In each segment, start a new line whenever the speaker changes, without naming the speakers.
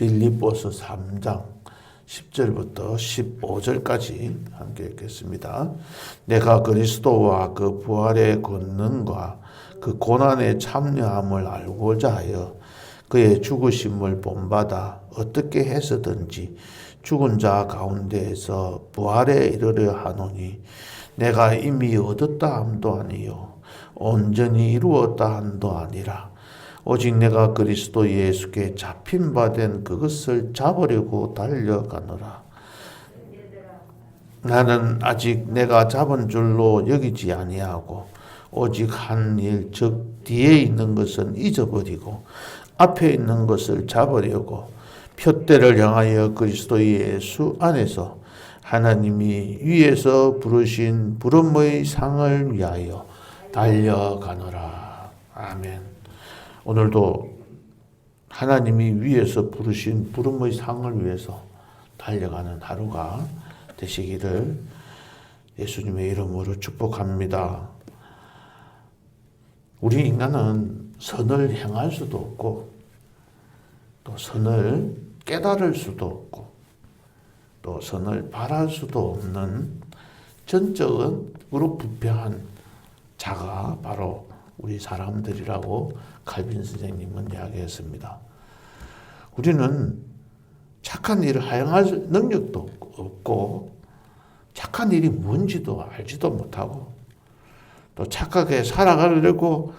빌립보서 3장 10절부터 15절까지 함께 읽겠습니다. 내가 그리스도와 그 부활의 권능과 그 고난에 참여함을 알고자 하여 그의 죽으심을 본받아 어떻게 해서든지 죽은 자 가운데에서 부활에 이르려 하노니 내가 이미 얻었다 함도 아니요 온전히 이루었다 함도 아니라 오직 내가 그리스도 예수께 잡힌 바 된 그것을 잡으려고 달려가노라. 나는 아직 내가 잡은 줄로 여기지 아니하고 오직 한 일, 즉 뒤에 있는 것은 잊어버리고 앞에 있는 것을 잡으려고 표대를 향하여 그리스도 예수 안에서 하나님이 위에서 부르신 부름의 상을 위하여 달려가노라. 아멘. 오늘도 하나님이 위에서 부르신 부름의 상을 위해서 달려가는 하루가 되시기를 예수님의 이름으로 축복합니다. 우리 인간은 선을 행할 수도 없고 또 선을 깨달을 수도 없고 또 선을 바랄 수도 없는 전적으로 부패한 자가 바로 우리 사람들이라고 칼빈 선생님은 이야기했습니다. 우리는 착한 일을 행할 능력도 없고 착한 일이 뭔지도 알지도 못하고 또 착하게 살아가려고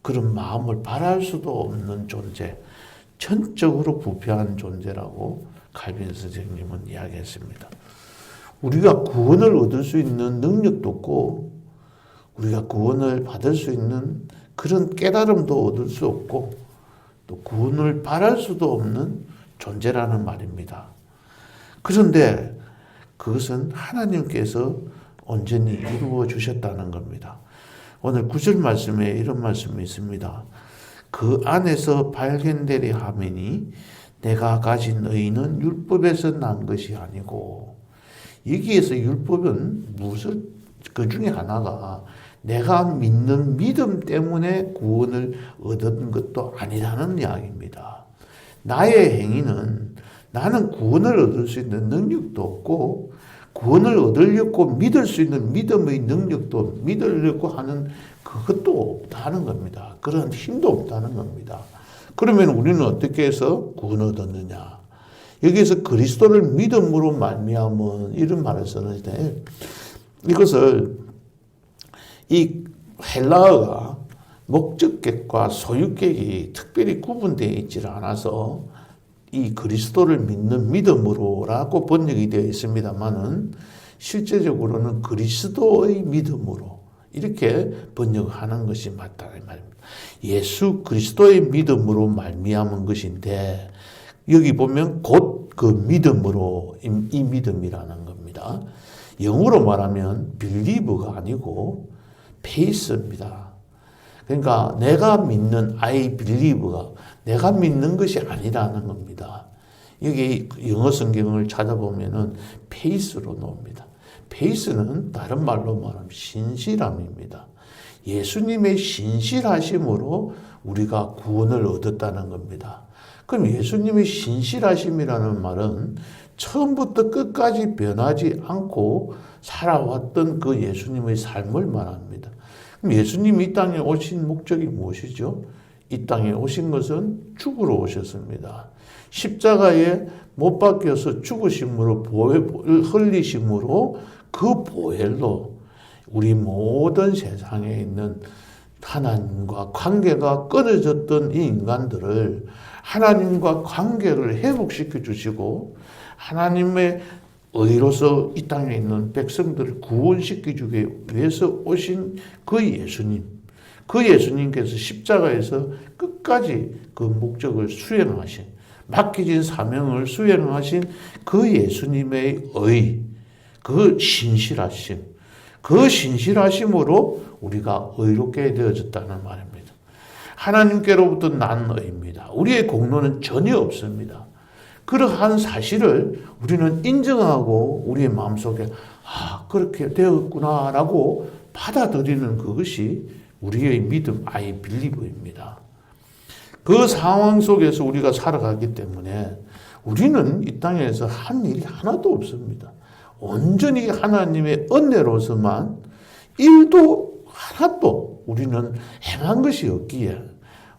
그런 마음을 바랄 수도 없는 존재, 전적으로 부패한 존재라고 칼빈 선생님은 이야기했습니다. 우리가 구원을 얻을 수 있는 능력도 없고 우리가 구원을 받을 수 있는 그런 깨달음도 얻을 수 없고 또 구원을 바랄 수도 없는 존재라는 말입니다. 그런데 그것은 하나님께서 온전히 이루어 주셨다는 겁니다. 오늘 9절 말씀에 이런 말씀이 있습니다. 그 안에서 발견되리 하매니 내가 가진 의는 율법에서 난 것이 아니고, 여기에서 율법은 무슨 그 중에 하나가 내가 믿는 믿음 때문에 구원을 얻은 것도 아니라는 이야기입니다. 나의 행위는 나는 구원을 얻을 수 있는 능력도 없고 구원을 얻으려고 믿을 수 있는 믿음의 능력도 믿으려고 하는 그것도 없다는 겁니다. 그런 힘도 없다는 겁니다. 그러면 우리는 어떻게 해서 구원을 얻었느냐? 여기에서 그리스도를 믿음으로 말미암은 이런 말을 쓰는데, 이것을 이 헬라어가 목적격과 소유격이 특별히 구분되어 있지 않아서 이 그리스도를 믿는 믿음으로라고 번역이 되어 있습니다만은 실제적으로는 그리스도의 믿음으로 이렇게 번역하는 것이 맞다는 말입니다. 예수 그리스도의 믿음으로 말미암은 것인데, 여기 보면 곧 그 믿음으로 이 믿음이라는 겁니다. 영어로 말하면 believe가 아니고 faith입니다. 그러니까 내가 믿는 I believe가 내가 믿는 것이 아니라는 겁니다. 여기 영어 성경을 찾아보면은 faith로 나옵니다. faith는 다른 말로 말하면 신실함입니다. 예수님의 신실하심으로 우리가 구원을 얻었다는 겁니다. 그럼 예수님의 신실하심이라는 말은 처음부터 끝까지 변하지 않고 살아왔던 그 예수님의 삶을 말합니다. 그럼 예수님이 이 땅에 오신 목적이 무엇이죠? 이 땅에 오신 것은 죽으러 오셨습니다. 십자가에 못 박혀서 죽으심으로 보혈을 흘리심으로 그 보혈로 우리 모든 세상에 있는 하나님과 관계가 끊어졌던 이 인간들을 하나님과 관계를 회복시켜 주시고 하나님의 의로서 이 땅에 있는 백성들을 구원시키기 위해서 오신 그 예수님, 그 예수님께서 십자가에서 끝까지 그 목적을 수행하신, 맡겨진 사명을 수행하신 그 예수님의 의, 그 신실하심, 그 신실하심으로 우리가 의롭게 되어졌다는 말입니다. 하나님께로부터 난 의입니다. 우리의 공로는 전혀 없습니다. 그러한 사실을 우리는 인정하고 우리의 마음속에 그렇게 되었구나라고 받아들이는 그것이 우리의 믿음, I believe입니다. 그 상황 속에서 우리가 살아가기 때문에 우리는 이 땅에서 한 일이 하나도 없습니다. 온전히 하나님의 은혜로서만 일도 하나도 우리는 행한 것이 없기에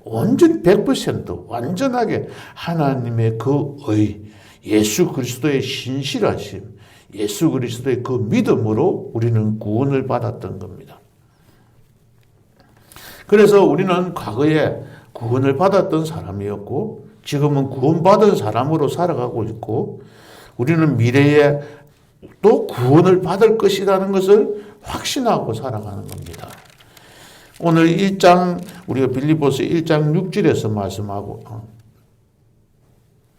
온전히 100% 완전하게 하나님의 그 의, 예수 그리스도의 신실하심, 예수 그리스도의 그 믿음으로 우리는 구원을 받았던 겁니다. 그래서 우리는 과거에 구원을 받았던 사람이었고 지금은 구원받은 사람으로 살아가고 있고 우리는 미래에 또 구원을 받을 것이라는 것을 확신하고 살아가는 겁니다. 오늘 1장 우리가 빌립보서 1장 6절에서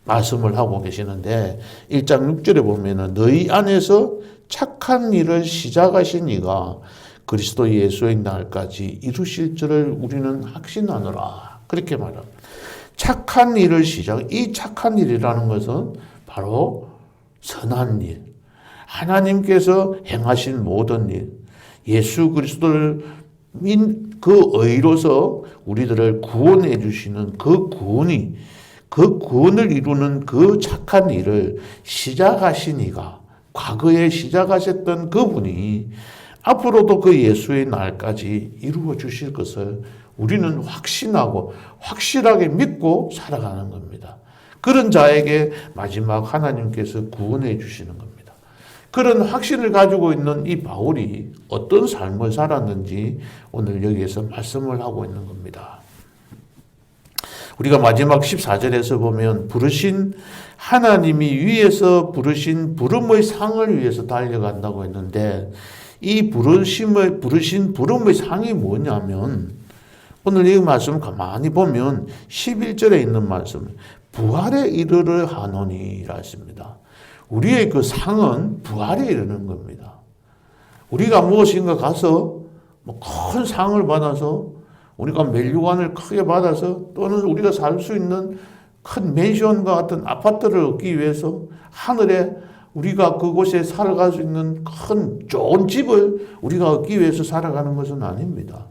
말씀을 하고 계시는데 1장 6절에 보면은 너희 안에서 착한 일을 시작하신 이가 그리스도 예수의 날까지 이루실 줄을 우리는 확신하노라. 그렇게 말합니다. 착한 일을 이 착한 일이라는 것은 바로 선한 일, 하나님께서 행하신 모든 일, 예수 그리스도를 그 의로서 우리들을 구원해 주시는 그 구원을 이루는 그 착한 일을 시작하신 이가 과거에 시작하셨던 그분이 앞으로도 그 예수의 날까지 이루어 주실 것을 우리는 확신하고 확실하게 믿고 살아가는 겁니다. 그런 자에게 마지막 하나님께서 구원해 주시는 겁니다. 그런 확신을 가지고 있는 이 바울이 어떤 삶을 살았는지 오늘 여기에서 말씀을 하고 있는 겁니다. 우리가 마지막 14절에서 보면 부르신 하나님이 위에서 부르신 부름의 상을 위해서 달려간다고 했는데 이 부르신 부름의 상이 뭐냐면 오늘 이 말씀 가만히 보면 11절에 있는 말씀 부활에 이르러 하노니라 했습니다. 우리의 그 상은 부활에 이르는 겁니다. 우리가 무엇인가 가서 큰 상을 받아서 우리가 멜류관을 크게 받아서 또는 우리가 살 수 있는 큰 맨션과 같은 아파트를 얻기 위해서 하늘에 우리가 그곳에 살아갈 수 있는 큰 좋은 집을 우리가 얻기 위해서 살아가는 것은 아닙니다.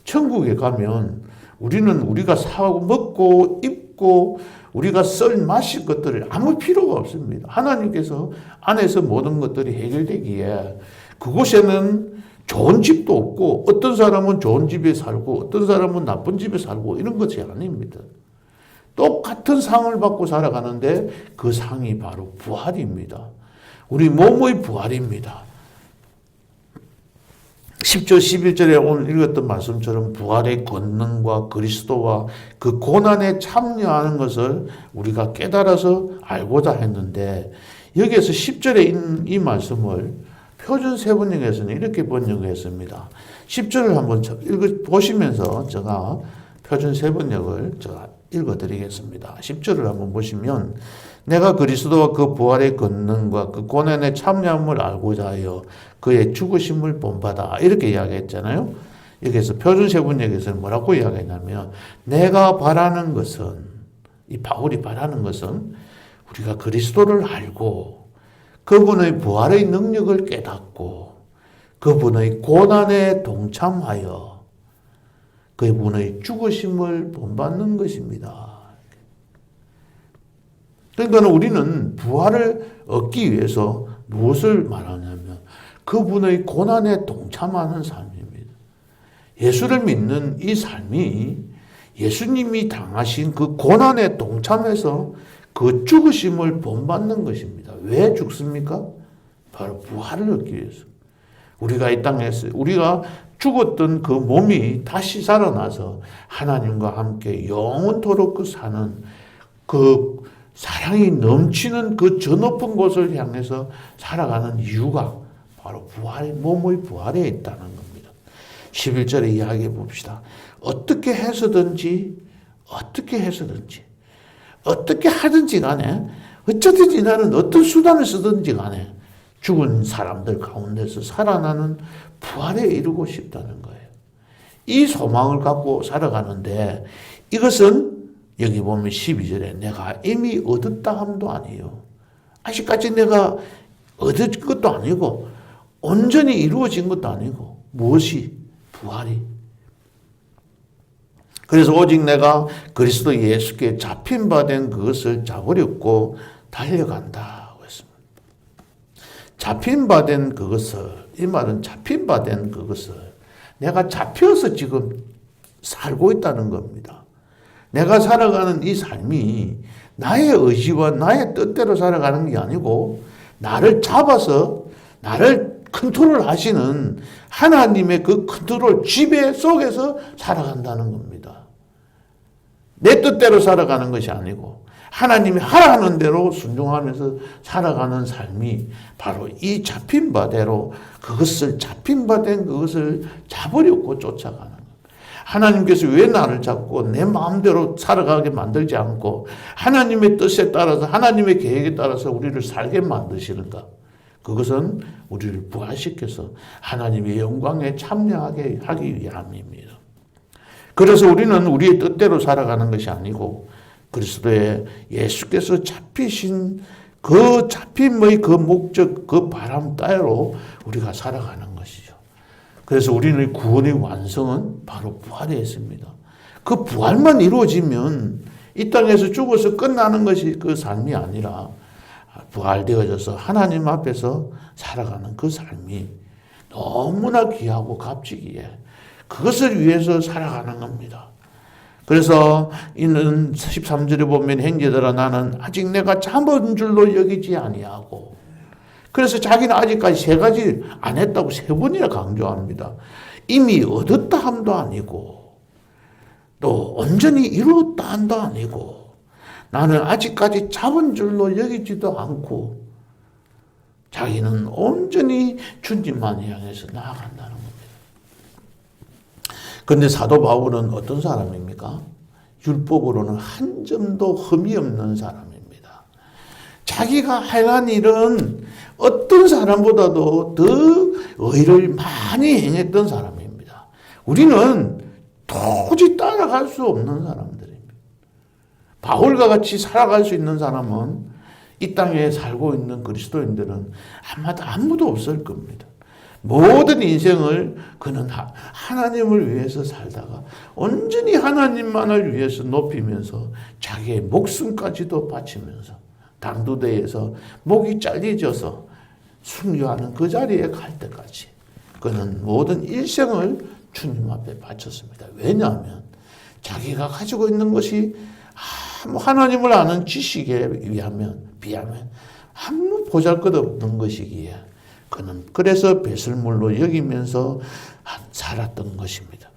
천국에 가면 우리는 우리가 사고 먹고 입고 우리가 썰 마실 것들을 아무 필요가 없습니다. 하나님께서 안에서 모든 것들이 해결되기에 그곳에는 좋은 집도 없고 어떤 사람은 좋은 집에 살고 어떤 사람은 나쁜 집에 살고 이런 것이 아닙니다. 똑같은 상을 받고 살아가는데 그 상이 바로 부활입니다. 우리 몸의 부활입니다. 10절 11절에 오늘 읽었던 말씀처럼 부활의 권능과 그리스도와 그 고난에 참여하는 것을 우리가 깨달아서 알고자 했는데 여기에서 10절에 있는 이 말씀을 표준 세번역에서는 이렇게 번역했습니다. 10절을 한번 보시면서 제가 표준 세번역을 제가 읽어드리겠습니다. 10절을 한번 보시면 내가 그리스도와 그 부활의 권능과 그 고난의 참여함을 알고자 하여 그의 죽으심을 본받아 이렇게 이야기했잖아요. 여기서 표준세번역에서는 뭐라고 이야기했냐면 내가 바라는 것은 이 바울이 바라는 것은 우리가 그리스도를 알고 그분의 부활의 능력을 깨닫고 그분의 고난에 동참하여 그분의 죽으심을 본받는 것입니다. 그러니까 우리는 부활을 얻기 위해서 무엇을 말하냐면 그분의 고난에 동참하는 삶입니다. 예수를 믿는 이 삶이 예수님이 당하신 그 고난에 동참해서 그 죽으심을 본받는 것입니다. 왜 죽습니까? 바로 부활을 얻기 위해서. 우리가 이 땅에서 우리가 죽었던 그 몸이 다시 살아나서 하나님과 함께 영원토록 그 사는 그 사랑이 넘치는 그 저 높은 곳을 향해서 살아가는 이유가 바로 몸의 부활에 있다는 겁니다. 11절에 이야기해 봅시다. 어떻게 해서든지 어떻게 하든지 간에 어쩌든지 나는 어떤 수단을 쓰든지 간에 죽은 사람들 가운데서 살아나는 부활에 이르고 싶다는 거예요. 이 소망을 갖고 살아가는데 이것은 여기 보면 12절에 내가 이미 얻었다 함도 아니에요. 아직까지 내가 얻은 것도 아니고 온전히 이루어진 것도 아니고 무엇이? 부활이. 그래서 오직 내가 그리스도 예수께 잡힌 바 된 그것을 잡으려고 달려간다고 했습니다. 잡힌 바 된 그것을, 이 말은 잡힌 바 된 그것을 내가 잡혀서 지금 살고 있다는 겁니다. 내가 살아가는 이 삶이 나의 의지와 나의 뜻대로 살아가는 게 아니고 나를 잡아서 나를 컨트롤 하시는 하나님의 그 컨트롤 지배 속에서 살아간다는 겁니다. 내 뜻대로 살아가는 것이 아니고 하나님이 하라는 대로 순종하면서 살아가는 삶이 바로 이 잡힌 바대로 그것을 잡힌 바 된 그것을 잡으려고 쫓아가는 거예요. 하나님께서 왜 나를 잡고 내 마음대로 살아가게 만들지 않고 하나님의 뜻에 따라서 하나님의 계획에 따라서 우리를 살게 만드시는가? 그것은 우리를 부활시켜서 하나님의 영광에 참여하게 하기 위함입니다. 그래서 우리는 우리의 뜻대로 살아가는 것이 아니고 그리스도의 예수께서 잡히신 그 잡힘의 그 목적, 그 바람 따로 우리가 살아가는 것이죠. 그래서 우리는 구원의 완성은 바로 부활에 있습니다. 그 부활만 이루어지면 이 땅에서 죽어서 끝나는 것이 그 삶이 아니라 부활되어져서 하나님 앞에서 살아가는 그 삶이 너무나 귀하고 값지기에 그것을 위해서 살아가는 겁니다. 그래서 이는 13절에 보면 형제들아 나는 아직 내가 잡은 줄로 여기지 아니하고 그래서 자기는 아직까지 세 가지 안 했다고 세 번이나 강조합니다. 이미 얻었다 함도 아니고 또 온전히 이루었다 함도 아니고 나는 아직까지 잡은 줄로 여기지도 않고 자기는 온전히 주님만 향해서 나아간다는 겁니다. 그런데 사도 바울은 어떤 사람입니까? 율법으로는 한 점도 흠이 없는 사람입니다. 자기가 행한 일은 어떤 사람보다도 더 의를 많이 행했던 사람입니다. 우리는 도저히 따라갈 수 없는 사람들입니다. 바울과 같이 살아갈 수 있는 사람은 이 땅에 살고 있는 그리스도인들은 아마도 아무도 없을 겁니다. 모든 인생을 그는 하나님을 위해서 살다가 온전히 하나님만을 위해서 높이면서 자기의 목숨까지도 바치면서 당두대에서 목이 잘려져서 순교하는 그 자리에 갈 때까지 그는 모든 일생을 주님 앞에 바쳤습니다. 왜냐하면 자기가 가지고 있는 것이 하나님을 아는 지식에 비하면 아무 보잘것없는 것이기에 그는 그래서 배설물로 여기면서 살았던 것입니다.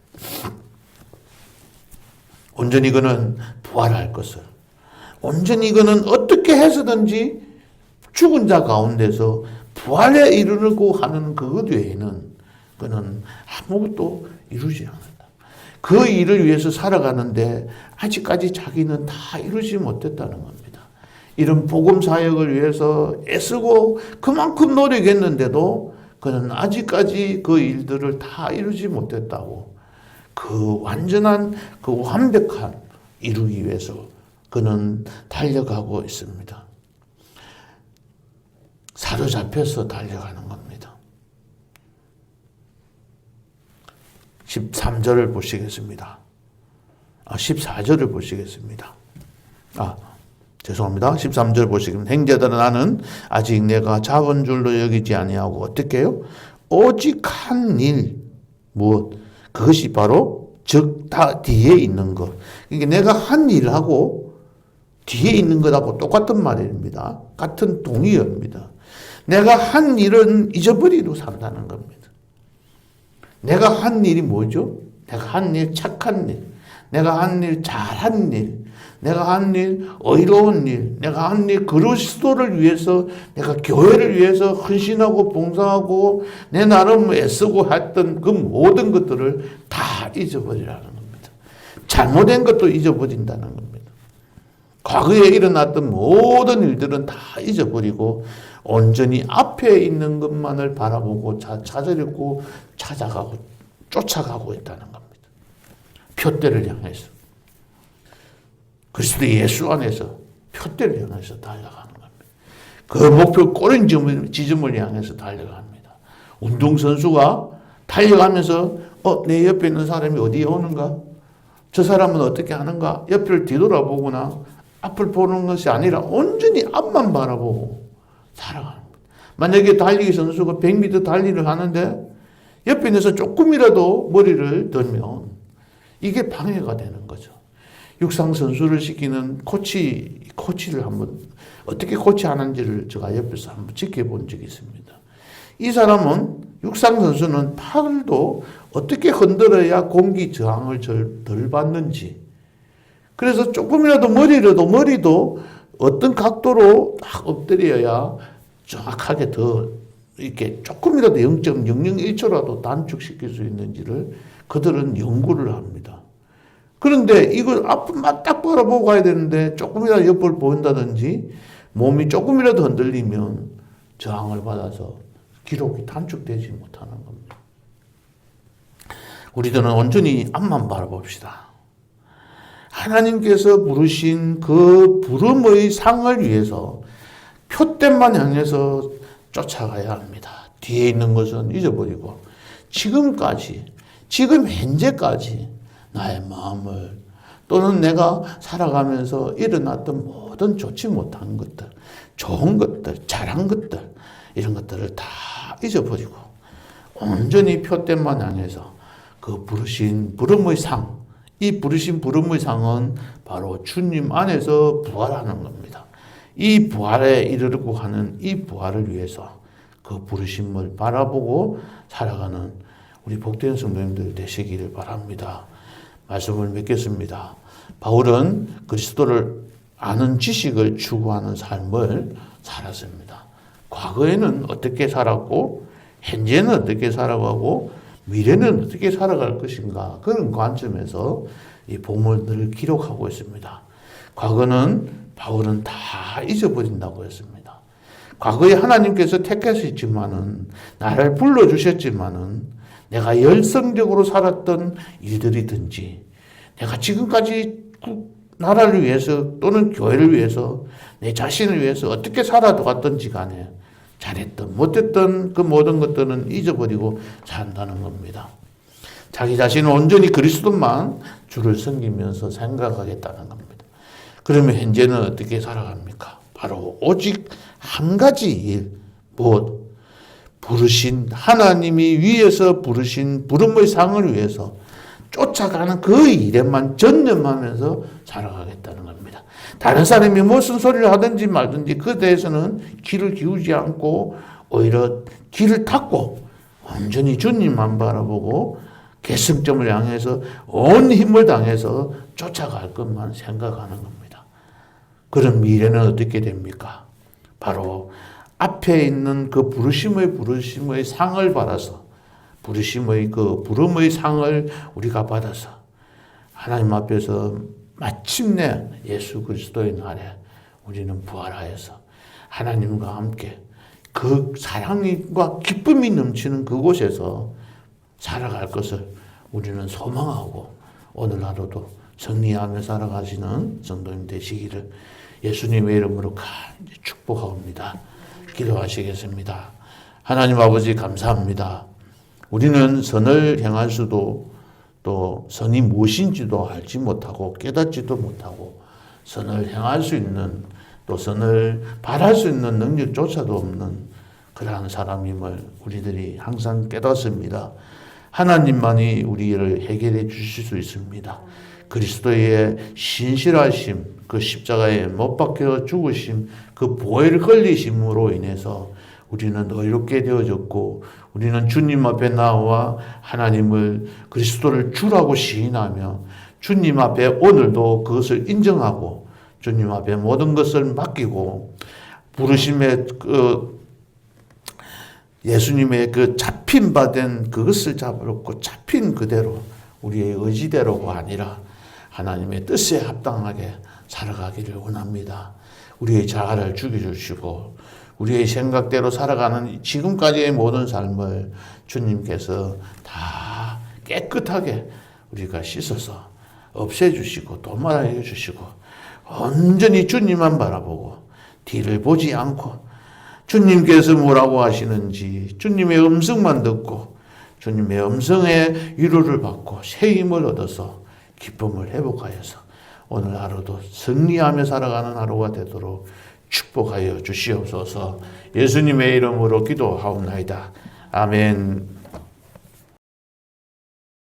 온전히 그는 부활할 것을 온전히 그는 어떻게 해서든지 죽은 자 가운데서 부활에 이르려고 하는 그것 외에는 그는 아무것도 이루지 않았다. 그 일을 위해서 살아가는데 아직까지 자기는 다 이루지 못했다는 겁니다. 이런 복음 사역을 위해서 애쓰고 그만큼 노력했는데도 그는 아직까지 그 일들을 다 이루지 못했다고 그 완전한 그 완벽한 이루기 위해서 그는 달려가고 있습니다. 사로잡혀서 달려가는 겁니다. 13절을 보시겠습니다. 14절을 보시겠습니다. 죄송합니다. 13절 보시면 형제들아 나는 아직 내가 잡은 줄로 여기지 아니하고 어떻게 해요? 오직 한 일 무엇? 그것이 바로 즉 다 뒤에 있는 것. 그러니까 내가 한 일하고 뒤에 있는 것하고 똑같은 말입니다. 같은 동의어입니다. 내가 한 일은 잊어버리고 산다는 겁니다. 내가 한 일이 뭐죠? 내가 한 일 착한 일, 내가 한 일 잘한 일, 내가 한 일 의로운 일, 내가 한 일 그리스도를 위해서 내가 교회를 위해서 헌신하고 봉사하고 내 나름 애쓰고 했던 그 모든 것들을 다 잊어버리라는 겁니다. 잘못된 것도 잊어버린다는 겁니다. 과거에 일어났던 모든 일들은 다 잊어버리고 온전히 앞에 있는 것만을 바라보고 찾으려고 찾아가고 쫓아가고 있다는 겁니다. 표대를 향해서. 그리스도 예수 안에서 표대를 향해서 달려가는 겁니다. 그 목표 꼬린 지점을 향해서 달려갑니다. 운동선수가 달려가면서 내 옆에 있는 사람이 어디에 오는가? 저 사람은 어떻게 하는가? 옆을 뒤돌아보거나 앞을 보는 것이 아니라 온전히 앞만 바라보고 살아가는 거예요. 만약에 달리기 선수가 100m 달리기를 하는데 옆에 있어서 조금이라도 머리를 들면 이게 방해가 되는 거죠. 육상 선수를 시키는 코치를 한번 어떻게 코치하는지를 제가 옆에서 한번 지켜본 적이 있습니다. 이 사람은 육상 선수는 팔도 어떻게 흔들어야 공기 저항을 덜 받는지, 그래서 조금이라도 머리도 어떤 각도로 딱 엎드려야 정확하게 더 이렇게 조금이라도 0.001초라도 단축시킬 수 있는지를 그들은 연구를 합니다. 그런데 이걸 앞만 딱 바라보고 가야 되는데 조금이라도 옆을 보인다든지 몸이 조금이라도 흔들리면 저항을 받아서 기록이 단축되지 못하는 겁니다. 우리들은 온전히 앞만 바라봅시다. 하나님께서 부르신 그 부름의 상을 위해서 표대만 향해서 쫓아가야 합니다. 뒤에 있는 것은 잊어버리고 지금 현재까지 나의 마음을 또는 내가 살아가면서 일어났던 모든 좋지 못한 것들, 좋은 것들, 잘한 것들, 이런 것들을 다 잊어버리고 온전히 표대만 향해서 그 부르신 부름의 상, 이 부르신 부름의 상은 바로 주님 안에서 부활하는 겁니다. 이 부활에 이르려고 하는 이 부활을 위해서 그 부르심을 바라보고 살아가는 우리 복된 성도님들 되시기를 바랍니다. 말씀을 맺겠습니다. 바울은 그리스도를 아는 지식을 추구하는 삶을 살았습니다. 과거에는 어떻게 살았고 현재는 어떻게 살아가고 미래는 어떻게 살아갈 것인가, 그런 관점에서 이 본문들을 기록하고 있습니다. 과거는 바울은 다 잊어버린다고 했습니다. 과거에 하나님께서 택하셨지만은, 나를 불러주셨지만은, 내가 열성적으로 살았던 일들이든지, 내가 지금까지 나라를 위해서 또는 교회를 위해서 내 자신을 위해서 어떻게 살아왔던지 간에 잘했던 못했던 그 모든 것들은 잊어버리고 산다는 겁니다. 자기 자신은 온전히 그리스도만 주를 섬기면서 생각하겠다는 겁니다. 그러면 현재는 어떻게 살아갑니까? 바로 오직 한 가지 일, 부르신 하나님이 위에서 부르신 부름의 상을 위해서 쫓아가는 그 일에만 전념하면서 살아가겠다는 겁니다. 다른 사람이 무슨 소리를 하든지 말든지 그에 대해서는 귀를 기울이지 않고 오히려 귀를 닫고 온전히 주님만 바라보고 결승점을 향해서 온 힘을 당해서 쫓아갈 것만 생각하는 겁니다. 그럼 미래는 어떻게 됩니까? 바로 앞에 있는 그 부르심의 상을 받아서, 부르심의 그 부름의 상을 우리가 받아서 하나님 앞에서 마침내 예수 그리스도의 날에 우리는 부활하여서 하나님과 함께 그 사랑과 기쁨이 넘치는 그곳에서 살아갈 것을 우리는 소망하고 오늘 하루도 승리하며 살아가시는 성도님 되시기를 예수님의 이름으로 간절히 축복합니다. 기도하시겠습니다. 하나님 아버지 감사합니다. 우리는 선을 행할 수도 또 선이 무엇인지도 알지 못하고 깨닫지도 못하고 선을 행할 수 있는 또 선을 바랄 수 있는 능력조차도 없는 그러한 사람임을 우리들이 항상 깨닫습니다. 하나님만이 우리를 해결해 주실 수 있습니다. 그리스도의 신실하심, 그 십자가에 못 박혀 죽으심, 그 보혈 흘리심으로 인해서 우리는 의롭게 되어졌고 우리는 주님 앞에 나와 하나님을 그리스도를 주라고 시인하며 주님 앞에 오늘도 그것을 인정하고 주님 앞에 모든 것을 맡기고 부르심의 예수님의 그 잡힌 바 된 그것을 잡으려고 잡힌 그대로 우리의 의지대로가 아니라 하나님의 뜻에 합당하게 살아가기를 원합니다. 우리의 자아를 죽여주시고 우리의 생각대로 살아가는 지금까지의 모든 삶을 주님께서 다 깨끗하게 우리가 씻어서 없애주시고 도말해 주시고 온전히 주님만 바라보고 뒤를 보지 않고 주님께서 뭐라고 하시는지 주님의 음성만 듣고 주님의 음성에 위로를 받고 새 힘을 얻어서 기쁨을 회복하여서 오늘 하루도 승리하며 살아가는 하루가 되도록 축복하여 주시옵소서. 예수님의 이름으로 기도하옵나이다. 아멘.